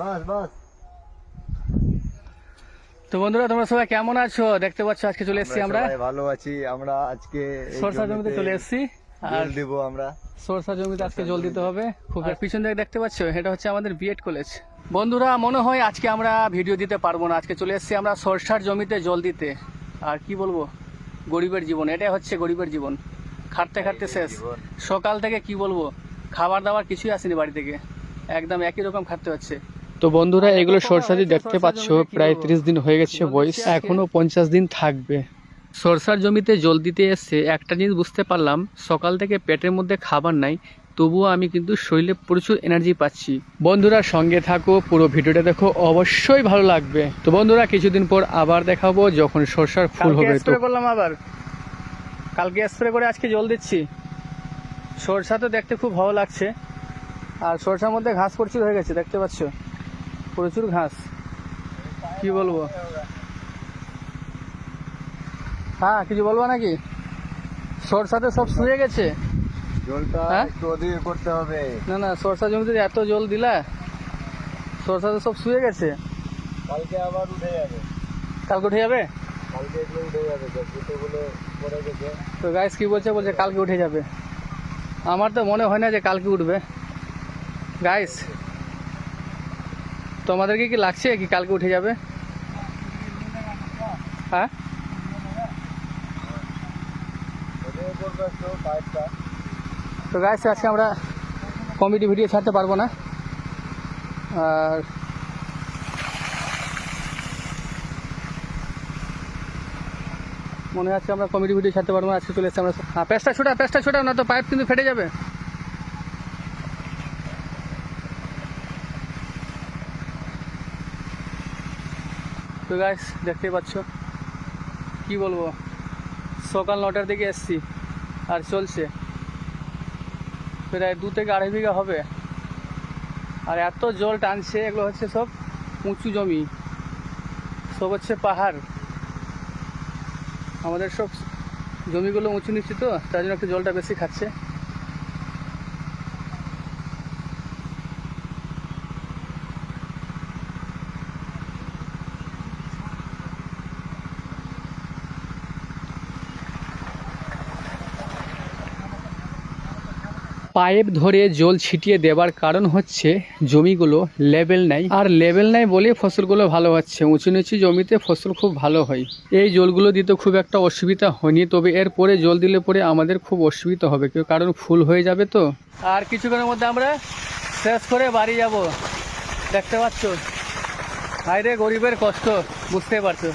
বাস বাস। তো বন্ধুরা তোমরা সবাই কেমন আছো? দেখতে পাচ্ছ আজকে চলে এসেছি আমরা ভালো আছি। আমরা আজকে সরষা জমিতে চলে এসেছি। আর জল দিব আমরা। সরষা জমিতে আজকে জল দিতে হবে। খুব পিছন দিকে দেখতে পাচ্ছ, এটা হচ্ছে আমাদের বিএড কলেজ। বন্ধুরা মনে হয় আজকে আমরা ভিডিও দিতে পারবো না। আজকে চলে এসেছি আমরা সরষার জমিতে জল দিতে। আর কি বলবো, গরিবের জীবন, এটাই হচ্ছে গরিবের জীবন। খাটতে খাটতে শেষ। সকাল থেকে কি বলবো, খাবার দাবার কিছুই আসেনি বাড়ি থেকে, একদম একই রকম খাটতে হচ্ছে। তো বন্ধুরা এগুলো সরষাদি দেখতে পাচ্ছ, প্রায় 30 দিন হয়ে গেছে বয়স, এখনো 50 দিন থাকবে। সরষার জমিতে জল দিতে এসে একটা জিনিস বুঝতে পারলাম, সকাল থেকে পেটের মধ্যে খাবার নাই, তবুও আমি কিন্তু শরীরে প্রচুর এনার্জি পাচ্ছি। বন্ধুরা সঙ্গে থাকো, পুরো ভিডিওটা দেখো, অবশ্যই ভালো লাগবে। তো বন্ধুরা কিছুদিন পর আবার দেখাবো যখন সরষার ফুল হবে। তো করলাম আবার, কালকে স্প্রে করে আজকে জল দিচ্ছি। সরষা তো দেখতে খুব ভালো লাগছে, আর সরষার মধ্যে ঘাস প্রচুর হয়ে গেছে, দেখতে পাচ্ছ প্রচুর ঘাস। কি বলবো, হ্যাঁ কিছু বলবো নাকি? সরষাতে সব শুয়ে গেছে। জলটা একটু অধিক করতে হবে। না না, সরষা জমিতে এত জল দিলা, সরষাতে সব শুয়ে গেছে। কালকে আবার উঠে যাবে। কালকে উঠে যাবে? কালকে এগুলো উঠে যাবে, জুতোগুলো পরে গেছে। তো গাইস কি বলছে, বলছে কালকে উঠে যাবে। আমার তো মনে হয় না যে কালকে উঠবে। গাইস তোমাদেরকে কি লাগছে কি কালকে উঠে যাবে? হ্যাঁ তো গাইস আজকে আমরা কমেডি ভিডিও ছাড়তে পারবো না। আর মনে হচ্ছে আমরা কমেডি ভিডিও ছাড়তে পারবো না আজকে। চলে এসেছি আমরা। হ্যাঁ পেস্টটা ছোটা না তো পাইপ কিন্তু ফেটে যাবে। তো গাইস দেখতেই পাচ্ছ, কি বলবো, সকাল 9টার দিকে এসছি আর চলছে প্রায় 2 থেকে 2.5 বিঘা হবে। আর এত জল টানছে, এগুলো হচ্ছে সব উঁচু জমি, সব হচ্ছে পাহাড়। আমাদের সব জমিগুলো উঁচু নিচু, তো তার জন্য একটু জলটা বেশি খাচ্ছে। পাইপ ধরে জল ছিটিয়ে দেওয়ার কারণ হচ্ছে জমিগুলো লেভেল নাই, আর লেভেল নাই বলে ফসলগুলো ভালো হচ্ছে। উঁচু নিচু জমিতে ফসল খুব ভালো হয়। এই জলগুলো দিতে খুব একটা অসুবিধা হয়নি, তবে এরপরে জল দিলে পরে আমাদের খুব অসুবিধা হবে, কারণ ফুল হয়ে যাবে। তো আর কিছুক্ষণের মধ্যে আমরা শেষ করে বাড়ি যাব। দেখতে পাচ্ছ, হায়রে গরিবের কষ্ট, বুঝতে পারছো।